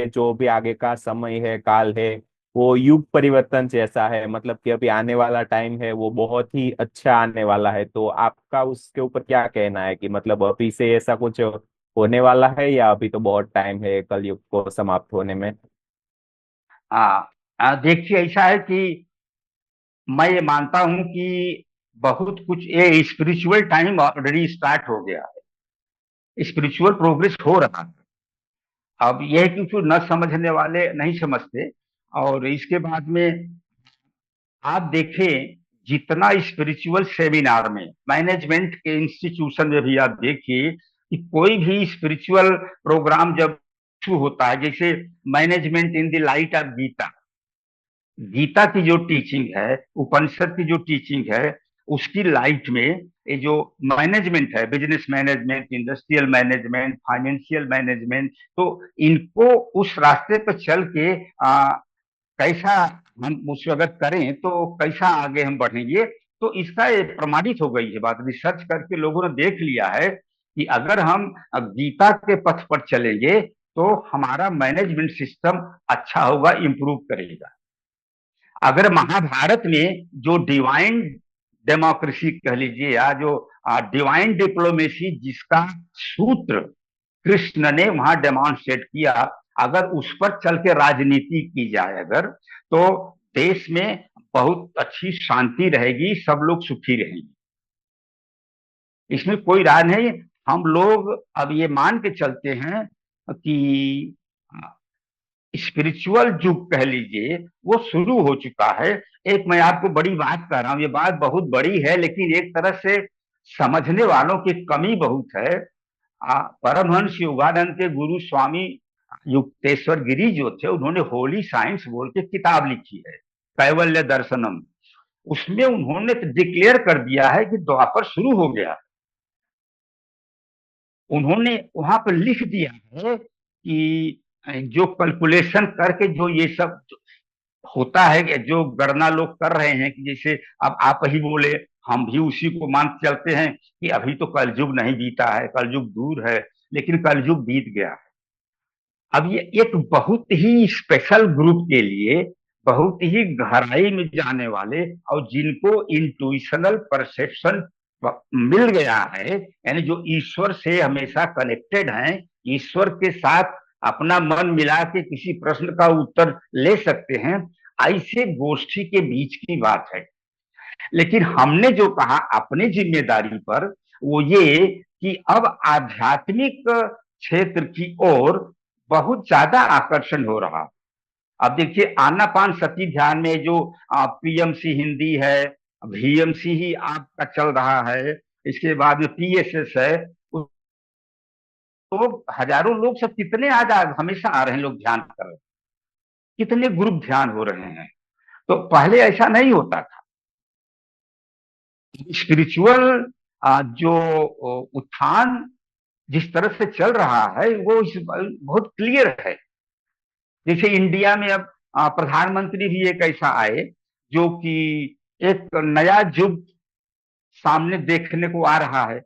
में जो भी आगे का समय है, काल है, वो युग परिवर्तन जैसा है। मतलब कि अभी आने वाला टाइम है वो बहुत ही अच्छा आने वाला है। तो आपका उसके ऊपर क्या कहना है कि मतलब अभी से ऐसा कुछ होने वाला है या अभी तो बहुत टाइम है कलयुग को समाप्त होने में? हाँ, देखिए ऐसा है कि मैं ये मानता हूं कि बहुत कुछ ये स्पिरिचुअल टाइम ऑलरेडी स्टार्ट हो गया है, स्पिरिचुअल प्रोग्रेस हो रहा है। अब यह है कि जो न समझने वाले नहीं समझते। और इसके बाद में आप देखें, जितना स्पिरिचुअल सेमिनार में, मैनेजमेंट के इंस्टीट्यूशन में भी आप देखिए कि कोई भी स्पिरिचुअल प्रोग्राम जब शुरू होता है, जैसे management in the light of Gita, Gita की जो टीचिंग है, उपनिषद की जो टीचिंग है, उसकी लाइट में ये जो मैनेजमेंट है, business management, industrial management, financial management, तो इनको उस रास्ते पर चल के कैसा हम उस अगर करें तो कैसा आगे हम बढ़ेंगे। तो इसका ये प्रमाणित हो गई है बात, रिसर्च करके लोगों ने देख लिया है कि अगर हम गीता के पथ पर चलेंगे तो हमारा मैनेजमेंट सिस्टम अच्छा होगा, इंप्रूव करेगा। अगर महाभारत में जो डिवाइन डेमोक्रेसी कह लीजिए, या जो डिवाइन डिप्लोमेसी जिसका सूत्र कृष्ण ने वहां डेमोन्स्ट्रेट किया, अगर उस पर चल के राजनीति की जाए अगर, तो देश में बहुत अच्छी शांति रहेगी, सब लोग सुखी रहेंगे, इसमें कोई राय नहीं। हम लोग अब ये मान के चलते हैं कि स्पिरिचुअल युग कह लीजिए वो शुरू हो चुका है। एक मैं आपको बड़ी बात कह रहा हूं, ये बात बहुत बड़ी है लेकिन एक तरह से समझने वालों की कमी बहुत है। परमहंस योगानंद के गुरु स्वामी युक्तेश्वर गिरी जो थे, उन्होंने होली साइंस बोल के किताब लिखी है, कैवल्य दर्शनम। उसमें उन्होंने तो डिक्लेयर कर दिया है कि द्वापर शुरू हो गया। उन्होंने वहां पर लिख दिया है कि जो कैलकुलेशन करके जो ये सब होता है, कि जो गणना लोग कर रहे हैं, कि जैसे अब आप ही बोले, हम भी उसी को मान चलते हैं कि अभी तो कलयुग नहीं बीता है, कलयुग दूर है, लेकिन कलयुग बीत गया है। अब ये एक बहुत ही स्पेशल ग्रुप के लिए, बहुत ही गहराई में जाने वाले और जिनको इंट्यूशनल परसेप्शन मिल गया है, यानी जो ईश्वर से हमेशा कनेक्टेड हैं, ईश्वर के साथ अपना मन मिला के किसी प्रश्न का उत्तर ले सकते हैं, ऐसे गोष्ठी के बीच की बात है। लेकिन हमने जो कहा अपनी जिम्मेदारी पर, वो ये कि अब आध्यात्मिक क्षेत्र की ओर बहुत ज्यादा आकर्षण हो रहा। अब देखिए, आनापान सती ध्यान में जो पीएमसी हिंदी है, वीएमसी ही आपका चल रहा है, इसके बाद में पीएसएस है, तो हजारों लोग सब कितने आज हमेशा आ रहे हैं, लोग ध्यान कर रहे हैं, कितने ग्रुप ध्यान हो रहे हैं। तो पहले ऐसा नहीं होता था। स्पिरिचुअल जो उत्थान जिस तरह से चल रहा है वो बहुत क्लियर है। जैसे इंडिया में अब प्रधानमंत्री भी एक ऐसा आए जो कि एक नया युग सामने देखने को आ रहा है,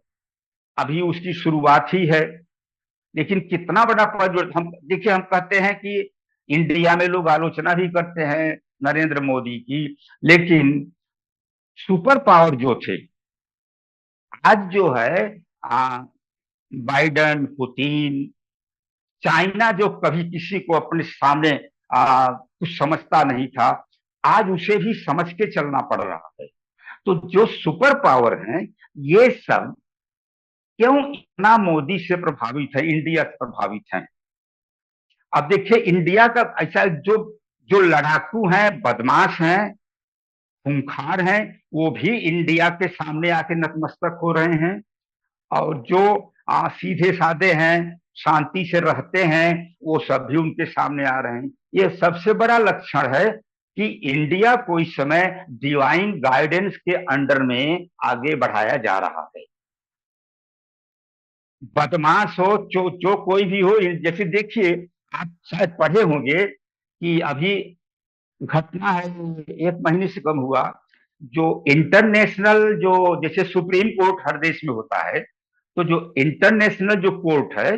अभी उसकी शुरुआत ही है। लेकिन कितना बड़ा परिवर्तन, हम देखिए, हम कहते हैं कि इंडिया में लोग आलोचना भी करते हैं नरेंद्र मोदी की, लेकिन सुपर पावर जो थे, आज जो है बाइडन, पुतिन, चाइना जो कभी किसी को अपने सामने कुछ समझता नहीं था, आज उसे भी समझ के चलना पड़ रहा है। तो जो सुपर पावर हैं, ये सब क्यों इतना मोदी से प्रभावित है, इंडिया से प्रभावित है? अब देखिए, इंडिया का ऐसा जो जो लड़ाकू हैं, बदमाश हैं, खूंखार हैं, वो भी इंडिया के सामने आके नतमस्तक हो रहे हैं। और जो सीधे साधे हैं, शांति से रहते हैं, वो सब भी उनके सामने आ रहे हैं। ये सबसे बड़ा लक्षण है कि इंडिया को इस समय डिवाइन गाइडेंस के अंडर में आगे बढ़ाया जा रहा है। बदमाश हो, जो कोई भी हो, जैसे देखिए, आप शायद पढ़े होंगे कि अभी घटना है, एक महीने से कम हुआ, जो इंटरनेशनल जो जैसे सुप्रीम कोर्ट हर देश में होता है, तो जो इंटरनेशनल जो कोर्ट है,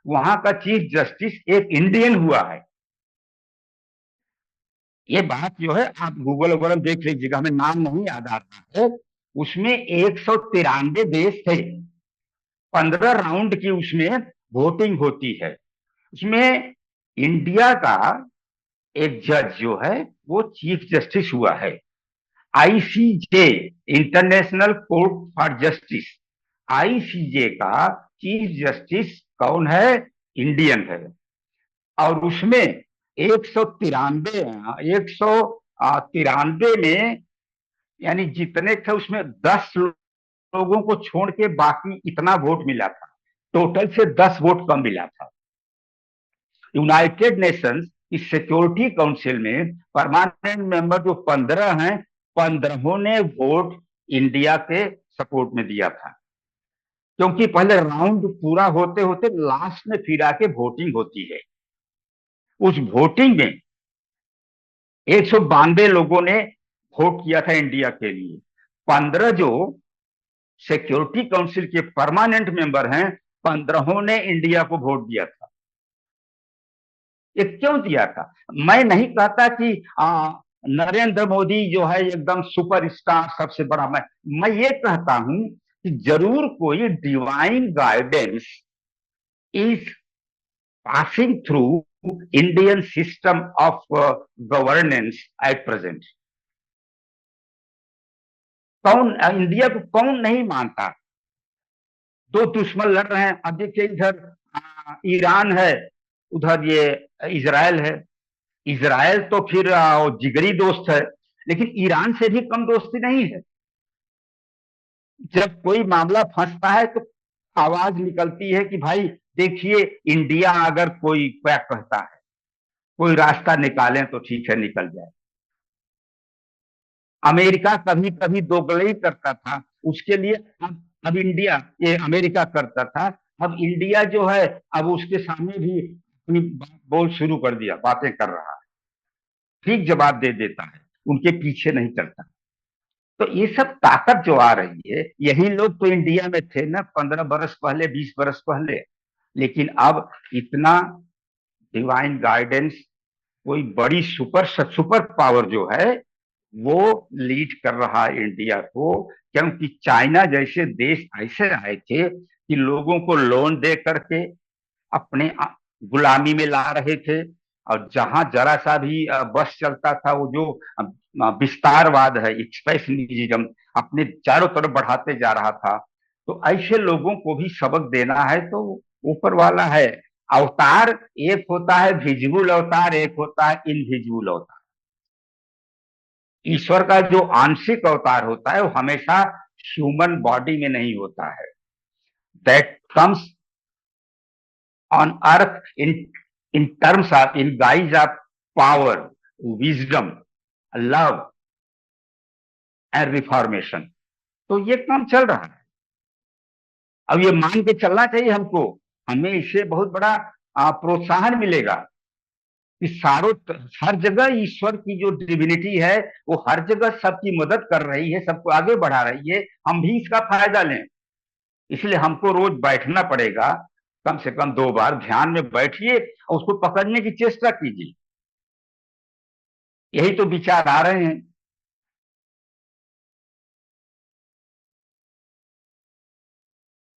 वहां का चीफ जस्टिस एक इंडियन हुआ है। ये बात जो है आप गूगल वगैरह में देख लीजिएगा, हमें नाम नहीं याद आ रहा है। उसमें 193 देश थे, 15 राउंड की उसमें वोटिंग होती है। उसमें इंडिया का एक जज जो है वो चीफ जस्टिस हुआ है। ICJ, international court for justice, ICJ का चीफ जस्टिस कौन है? इंडियन है। और उसमें 193, 193 में यानी जितने थे उसमें 10 लोगों को छोड़ के बाकी इतना वोट मिला था, टोटल से 10 वोट कम मिला था। यूनाइटेड नेशंस इस सिक्योरिटी काउंसिल में परमानेंट मेंबर जो 15 हैं, 15 ने वोट इंडिया के सपोर्ट में दिया था। क्योंकि पहले राउंड पूरा होते होते लास्ट में फिर आके वोटिंग होती है। उस वोटिंग में 192 लोगों ने वोट किया था इंडिया के लिए। 15 जो सिक्योरिटी काउंसिल के परमानेंट मेंबर हैं, 15 ने इंडिया को वोट दिया था। ये क्यों दिया था? मैं नहीं कहता कि नरेंद्र मोदी जो है एकदम सुपरस्टार सबसे बड़ा। मैं ये कहता हूं कि जरूर कोई divine guidance is passing through Indian system of governance at present. कौन इंडिया को कौन नहीं मानता? दो दुश्मन लड़ रहे हैं। अब देखिए, इधर ईरान है, उधर ये इजराइल है। इजराइल तो फिर जिगरी दोस्त है, लेकिन ईरान से भी कम दोस्ती नहीं है। जब कोई मामला फंसता है तो आवाज निकलती है कि भाई देखिए, इंडिया अगर कोई क्या कहता है, कोई रास्ता निकालें तो ठीक है, निकल जाए। अमेरिका कभी कभी दोगलई करता था, उसके लिए अब इंडिया, ये अमेरिका करता था, अब इंडिया जो है अब उसके सामने भी अपनी बोल शुरू कर दिया, बातें कर रहा है, ठीक जवाब दे देता है, उनके पीछे नहीं चलता। तो ये सब ताकत जो आ रही है, यही लोग तो इंडिया में थे ना 15 बरस पहले, 20 बरस पहले। लेकिन अब इतना डिवाइन गाइडेंस, कोई बड़ी सुपर सुपर पावर जो है वो लीड कर रहा है इंडिया को। क्योंकि चाइना जैसे देश ऐसे आए थे कि लोगों को लोन दे करके अपने गुलामी में ला रहे थे। और जहां जरा सा भी बस चलता था, वो जो विस्तारवाद है, एक्सपेंशनिज्म, अपने चारों तरफ बढ़ाते जा रहा था। तो ऐसे लोगों को भी सबक देना है तो ऊपर वाला है। अवतार एक होता है विजिबल अवतार, एक होता है इनविजिबल अवतार। ईश्वर का जो आंशिक अवतार होता है वो हमेशा ह्यूमन बॉडी में नहीं होता है। That comes on earth in terms of, in guys of power, wisdom, love and reformation. तो ये काम चल रहा है। अब ये मान के चलना चाहिए हमको, हमें इससे बहुत बड़ा प्रोत्साहन मिलेगा कि हर जगह ईश्वर की जो डिविनिटी है वो हर जगह सबकी मदद कर रही है, सबको आगे बढ़ा रही है। हम भी इसका फायदा लें। इसलिए हमको रोज बैठना पड़ेगा, कम से कम 2 बार ध्यान में बैठिए और उसको पकड़ने की चेष्टा कीजिए। यही तो विचार आ रहे हैं।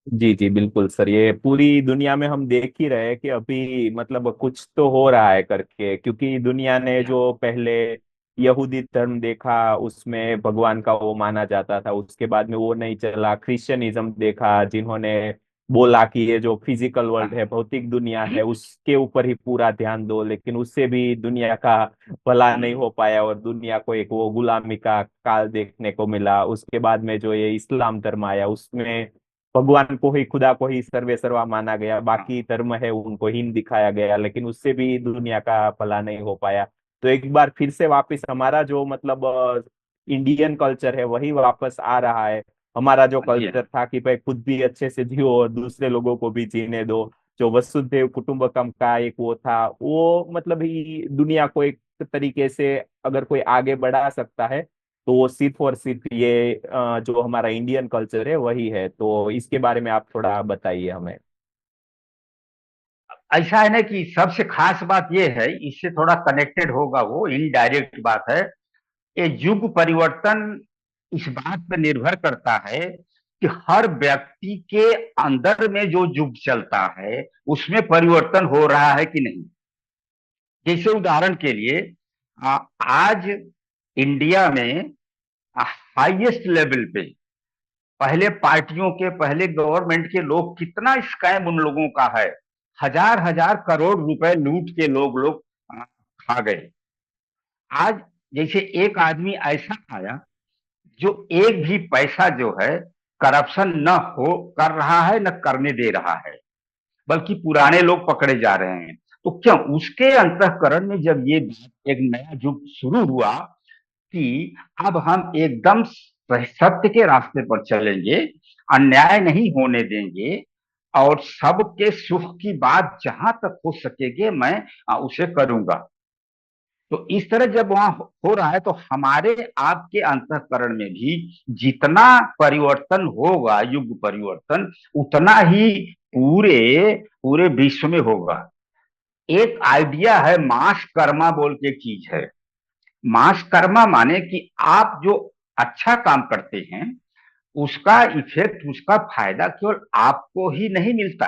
जी जी बिल्कुल सर, ये पूरी दुनिया में हम देख ही रहे हैं कि अभी मतलब कुछ तो हो रहा है करके, क्योंकि दुनिया ने जो पहले यहूदी धर्म देखा उसमें भगवान का वो माना जाता था, उसके बाद में वो नहीं चला। क्रिश्चियनिज्म देखा, जिन्होंने बोला कि ये जो फिजिकल वर्ल्ड है, भौतिक दुनिया है, उसके ऊपर ही पूरा ध्यान दो, लेकिन उससे भी दुनिया का भला नहीं हो पाया और दुनिया को एक वो गुलामी का काल देखने को मिला। उसके बाद में जो ये इस्लाम धर्म आया, उसमें भगवान को ही, खुदा को ही सर्वे सर्वा माना गया, बाकी धर्म है उनको हीन दिखाया गया, लेकिन उससे भी दुनिया का भला नहीं हो पाया। तो एक बार फिर से वापस हमारा जो मतलब इंडियन कल्चर है वही वापस आ रहा है। हमारा जो जी कल्चर था कि भाई खुद भी अच्छे से जियो और दूसरे लोगों को भी जीने दो, जो वसुधैव कुटुंबकम का एक वो था, वो मतलब ही दुनिया को एक तरीके से अगर कोई आगे बढ़ा सकता है तो वो सिर्फ और सिर्फ ये जो हमारा इंडियन कल्चर है वही है। तो इसके बारे में आप थोड़ा बताइए हमें। ऐसा है ना कि सबसे खास बात यह है, इससे थोड़ा कनेक्टेड होगा, वो इनडायरेक्ट बात है। ये युग परिवर्तन इस बात पर निर्भर करता है कि हर व्यक्ति के अंदर में जो युग चलता है उसमें परिवर्तन हो रहा है कि नहीं। जैसे उदाहरण के लिए आज इंडिया में हाईएस्ट लेवल पे पहले पार्टियों के, पहले गवर्नमेंट के लोग, कितना स्कैम उन लोगों का है। हजार हजार करोड़ रुपए लूट के लोग खा गए। आज जैसे एक आदमी ऐसा आया जो एक भी पैसा जो है करप्शन न हो कर रहा है, न करने दे रहा है, बल्कि पुराने लोग पकड़े जा रहे हैं। तो क्या उसके अंतःकरण में जब ये एक नया युग शुरू हुआ कि अब हम एकदम सत्य के रास्ते पर चलेंगे, अन्याय नहीं होने देंगे, और सबके सुख की बात जहां तक हो सकेगी मैं उसे करूंगा। तो इस तरह जब वहां हो रहा है तो हमारे आपके अंतःकरण में भी जितना परिवर्तन होगा, युग परिवर्तन, उतना ही पूरे पूरे विश्व में होगा। एक आइडिया है, मास कर्मा बोल के चीज है। मास कर्मा माने कि आप जो अच्छा काम करते हैं उसका इफेक्ट, उसका फायदा केवल आपको ही नहीं मिलता।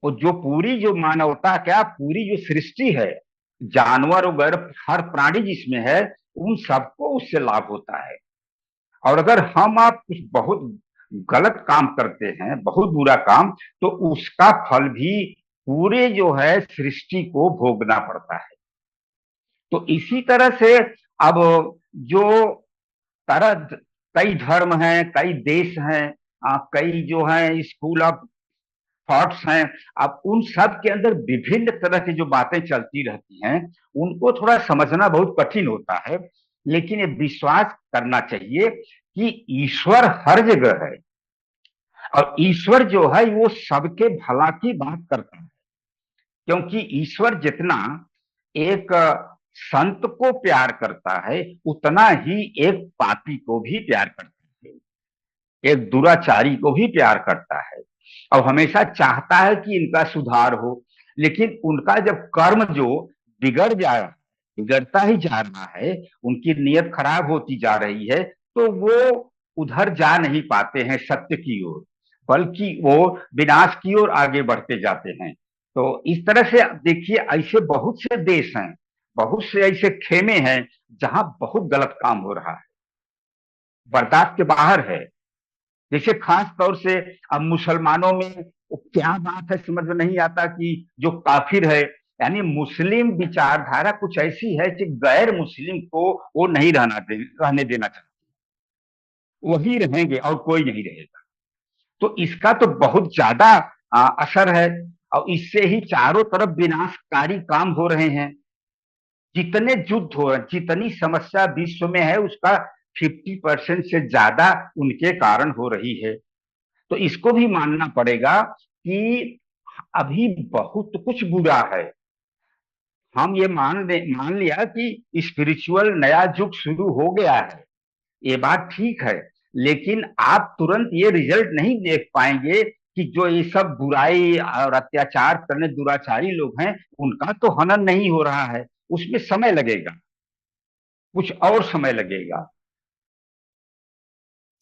वो जो पूरी जो मानवता, क्या पूरी जो सृष्टि है, जानवर वगैरह हर प्राणी जिसमें है, उन सबको उससे लाभ होता है। और अगर हम आप कुछ बहुत गलत काम करते हैं, बहुत बुरा काम, तो उसका फल भी पूरे जो है सृष्टि को भोगना पड़ता है। तो इसी तरह से अब जो तरह, कई धर्म हैं, कई देश हैं, कई जो है स्कूल ऑफ थॉट्स हैं, अब उन सब के अंदर विभिन्न तरह की जो बातें चलती रहती हैं, उनको थोड़ा समझना बहुत कठिन होता है। लेकिन ये विश्वास करना चाहिए कि ईश्वर हर जगह है, और ईश्वर जो है वो सबके भला की बात करता है। क्योंकि ईश्वर जितना एक संत को प्यार करता है, उतना ही एक पापी को भी प्यार करता है, एक दुराचारी को भी प्यार करता है, और हमेशा चाहता है कि इनका सुधार हो। लेकिन उनका जब कर्म जो बिगड़ जा बिगड़ता ही जा रहा है, उनकी नीयत खराब होती जा रही है, तो वो उधर जा नहीं पाते हैं सत्य की ओर, बल्कि वो विनाश की ओर आगे बढ़ते जाते हैं। तो इस तरह से देखिए, ऐसे बहुत से देश हैं, बहुत से ऐसे खेमे हैं जहां बहुत गलत काम हो रहा है, बर्दाश्त के बाहर है। जैसे खास तौर से अब मुसलमानों में वो क्या बात है समझ में नहीं आता कि जो काफिर है, यानी मुस्लिम विचारधारा कुछ ऐसी है कि गैर मुस्लिम को वो नहीं रहने देना चाहते, वही रहेंगे और कोई नहीं रहेगा। तो इसका तो बहुत ज्यादा असर है, और इससे ही चारों तरफ विनाशकारी काम हो रहे हैं। जितने युद्ध हो रहे हैं, जितनी समस्या विश्व में है, उसका 50% से ज्यादा उनके कारण हो रही है। तो इसको भी मानना पड़ेगा कि अभी बहुत कुछ बुरा है। हम ये मान लिया कि स्पिरिचुअल नया युग शुरू हो गया है, ये बात ठीक है। लेकिन आप तुरंत ये रिजल्ट नहीं देख पाएंगे कि जो ये सब बुराई और अत्याचार करने दुराचारी लोग हैं, उनका तो हनन नहीं हो रहा है। उसमें समय लगेगा, कुछ और समय लगेगा।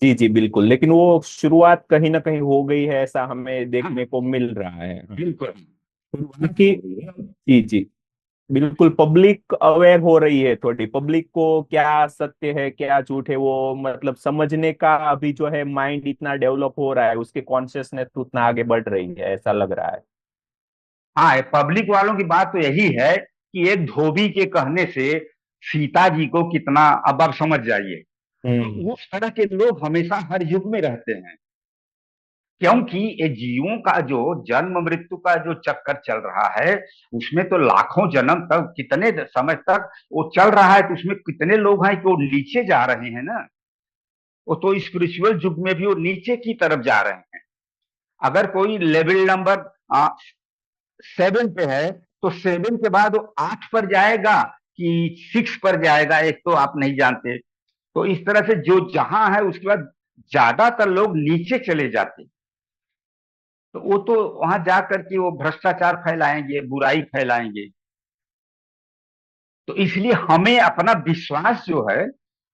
जी जी बिल्कुल, लेकिन वो शुरुआत कहीं ना कहीं हो गई है, ऐसा हमें हाँ, देखने को मिल रहा है। हाँ। बिल्कुल शुरुआत क्योंकि हो गई है। जी जी बिल्कुल, पब्लिक अवेयर हो रही है थोड़ी, पब्लिक को क्या सत्य है क्या झूठ है वो मतलब समझने का अभी जो है माइंड इतना डेवलप हो रहा है, उसके कॉन्शियसनेस उतना आगे बढ़ रही है, ऐसा लग रहा है। हाँ, पब्लिक वालों की बात तो यही है कि एक धोबी के कहने से सीता जी को कितना, अब आप समझ जाइए। तो हम्म। उस तरह के लोग हमेशा हर युग में रहते हैं, क्योंकि ये जीवों का जो जन्म मृत्यु का जो चक्कर चल रहा है, उसमें तो लाखों जन्म तक, कितने समय तक वो चल रहा है, तो उसमें कितने लोग हैं कि वो नीचे जा रहे हैं ना। वो तो स्पिरिचुअल युग में भी वो नीचे की तरफ जा रहे हैं। अगर कोई लेवल नंबर 7 पे है, तो 7 के बाद वो 8 पर जाएगा कि 6 पर जाएगा, एक तो आप नहीं जानते। तो इस तरह से जो जहां है उसके बाद ज्यादातर लोग नीचे चले जाते हैं। तो वो तो वहां जा करके वो भ्रष्टाचार फैलाएंगे, बुराई फैलाएंगे। तो इसलिए हमें अपना विश्वास जो है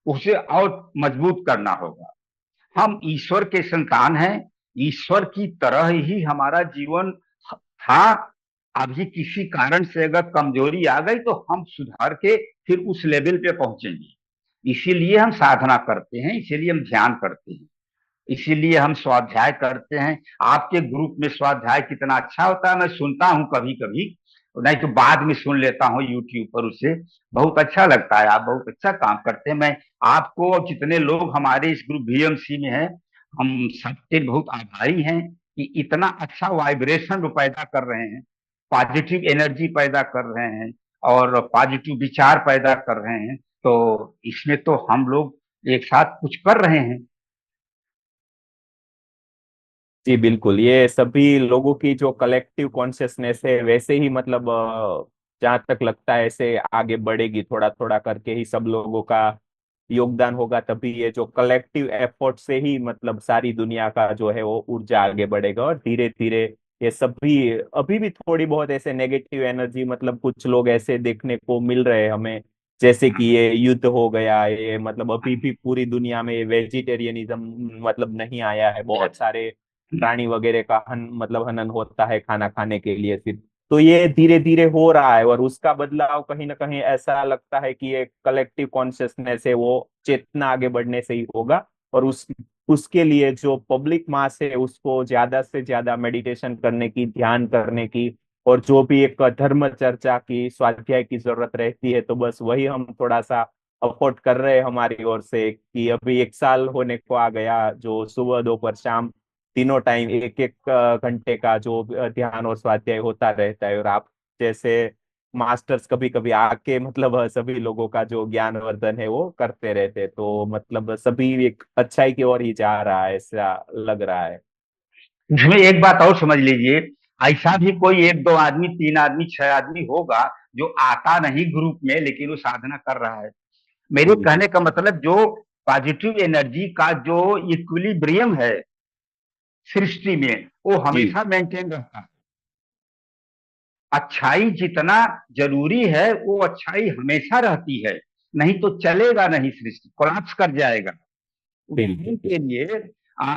उसे और मजबूत करना होगा। हम ईश्वर के संतान हैं, ईश्वर की तरह ही हमारा जीवन था। अभी किसी कारण से अगर कमजोरी आ गई तो हम सुधार के फिर उस लेवल पे पहुंचेंगे। इसीलिए हम साधना करते हैं, इसीलिए हम ध्यान करते हैं, इसीलिए हम स्वाध्याय करते हैं। आपके ग्रुप में स्वाध्याय कितना अच्छा होता है, मैं सुनता हूँ कभी कभी, नहीं तो बाद में सुन लेता हूँ यूट्यूब पर उसे। बहुत अच्छा लगता है, आप बहुत अच्छा काम करते हैं। मैं आपको और जितने लोग हमारे इस ग्रुप VMC में हैं, हम सबके बहुत आभारी हैं कि इतना अच्छा वाइब्रेशन वो पैदा कर रहे हैं, पॉजिटिव एनर्जी पैदा कर रहे हैं और पॉजिटिव विचार पैदा कर रहे हैं। तो इसमें तो हम लोग एक साथ कुछ कर रहे हैं। जी बिल्कुल, ये सभी लोगों की जो कलेक्टिव कॉन्शियसनेस है वैसे ही मतलब जहाँ तक लगता है ऐसे आगे बढ़ेगी, थोड़ा थोड़ा करके ही सब लोगों का योगदान होगा, तभी ये जो कलेक्टिव एफर्ट से ही मतलब सारी दुनिया का जो है वो ऊर्जा आगे बढ़ेगा। और धीरे धीरे ये सभी, अभी भी थोड़ी बहुत ऐसे नेगेटिव एनर्जी मतलब कुछ लोग ऐसे देखने को मिल रहे हैं हमें, जैसे कि ये युद्ध हो गया, ये मतलब अभी भी पूरी दुनिया में वेजिटेरियनिज्म मतलब नहीं आया है, बहुत सारे प्राणी वगैरह का मतलब हनन होता है खाना खाने के लिए सिर्फ। तो ये धीरे धीरे हो रहा है और उसका बदलाव कहीं ना कहीं ऐसा लगता है कि ये कलेक्टिव कॉन्शियसनेस है, वो चेतना आगे बढ़ने से ही होगा। और उसके लिए जो पब्लिक मास है उसको ज्यादा से ज्यादा मेडिटेशन करने की, ध्यान करने की, और जो भी एक धर्म चर्चा की, स्वाध्याय की जरूरत रहती है, तो बस वही हम थोड़ा सा अफोर्ड कर रहे हैं हमारी ओर से कि अभी 1 साल होने को आ गया, जो सुबह दोपहर शाम तीनों टाइम एक एक घंटे का जो ध्यान और स्वाध्याय होता रहता है। और आप जैसे मास्टर्स कभी कभी आके मतलब सभी लोगों का जो ज्ञानवर्धन है वो करते रहते हैं, तो मतलब सभी एक अच्छाई की ओर ही जा रहा है ऐसा लग रहा है। इसमें एक बात और समझ लीजिए, ऐसा भी कोई एक दो आदमी, तीन आदमी, छह आदमी होगा जो आता नहीं ग्रुप में लेकिन वो साधना कर रहा है। मेरे जी जी। कहने का मतलब जो पॉजिटिव एनर्जी का जो इक्विलिब्रियम है सृष्टि में, वो जी हमेशा मेंटेन रहता है। अच्छाई जितना जरूरी है वो अच्छाई हमेशा रहती है, नहीं तो चलेगा नहीं, सृष्टि कोलैप्स कर जाएगा। बिल्कुल उदाहरण के बिल्कुल। लिए आ,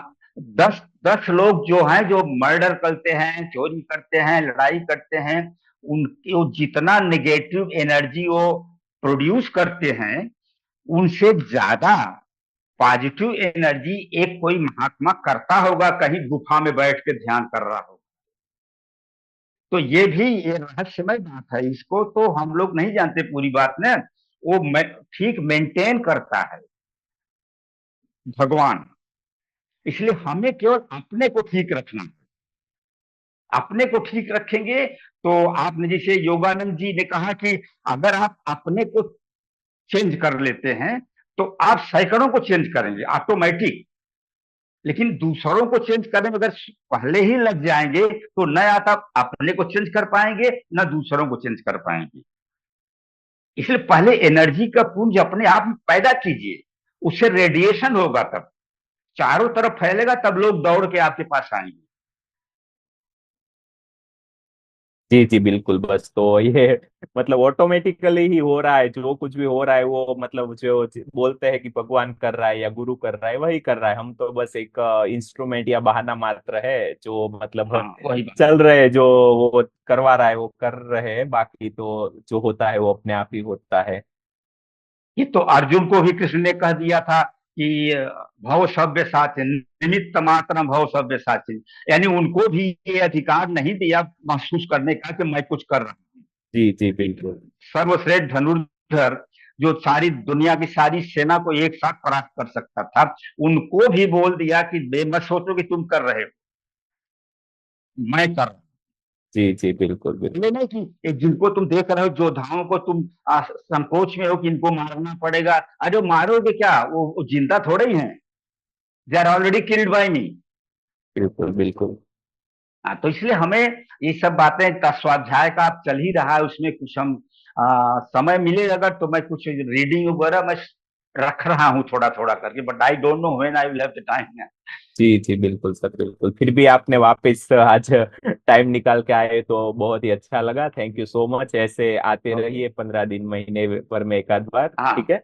10 10 लोग जो हैं, जो मर्डर करते हैं, चोरी करते हैं, लड़ाई करते हैं, उनकी वो जितना नेगेटिव एनर्जी वो प्रोड्यूस करते हैं, उनसे ज्यादा पॉजिटिव एनर्जी एक कोई महात्मा करता होगा, कहीं गुफा में बैठ के ध्यान कर रहा हो। तो ये रहस्यमय बात है, इसको तो हम लोग नहीं जानते पूरी बात ना। वो ठीक मेंटेन करता है भगवान। इसलिए हमें केवल अपने को ठीक रखना है। अपने को ठीक रखेंगे तो आपने जैसे योगानंद जी ने कहा कि अगर आप अपने को चेंज कर लेते हैं तो आप सैकड़ों को चेंज करेंगे ऑटोमेटिक। लेकिन दूसरों को चेंज करने में अगर पहले ही लग जाएंगे तो न आप अपने को चेंज कर पाएंगे, न दूसरों को चेंज कर पाएंगे। इसलिए पहले एनर्जी का पुंज अपने आप में पैदा कीजिए, उससे रेडिएशन होगा, तब चारों तरफ फैलेगा, तब लोग दौड़ के आपके पास आएंगे। जी जी बिल्कुल। बस तो ये मतलब ऑटोमेटिकली ही हो रहा है, जो कुछ भी हो रहा है वो मतलब जो बोलते हैं कि भगवान कर रहा है या गुरु कर रहा है वही कर रहा है, हम तो बस एक इंस्ट्रूमेंट या बहाना मात्र है जो मतलब हाँ, वही बात। चल रहे हैं, जो वो करवा रहा है वो कर रहे हैं, बाकी तो जो होता है वो अपने आप ही होता है। ये तो अर्जुन को भी कृष्ण ने कह दिया था कि भव सव्य साचिन, निमित्त मात्र भव सव्य साचिन। यानी उनको भी ये अधिकार नहीं दिया महसूस करने का कि मैं कुछ कर रहा हूँ। जी जी बिल्कुल। सर्वश्रेष्ठ धनुर्धर जो सारी दुनिया की सारी सेना को एक साथ परास्त कर सकता था, उनको भी बोल दिया कि मत सोचो कि तुम कर रहे हो, मैं कर रहा हूँ। जी जी बिल्कुल बिल्कुल। ये नहीं कि जिनको तुम देख रहे हो योद्धाओं को तुम संकोच में हो कि इनको मारना पड़ेगा। अरे मारोगे क्या, वो जिंदा थोड़े ही हैं, they are already killed by me. बिल्कुल बिल्कुल। तो इसलिए हमें ये सब बातें, स्वाध्याय का आप चल ही रहा है, उसमें कुछ हम समय मिले अगर तो मैं कुछ रीडिंग वगैरह मैं रख रहा हूँ थोड़ा थोड़ा करके, but I don't know when I will have the time. जी जी बिल्कुल सर, बिल्कुल। फिर भी आपने वापस आज टाइम निकाल के आए तो बहुत ही अच्छा लगा। Thank you so much. ऐसे आते ओके। रहिए 15 दिन, महीने पर में एक आध बार, हाँ ठीक है।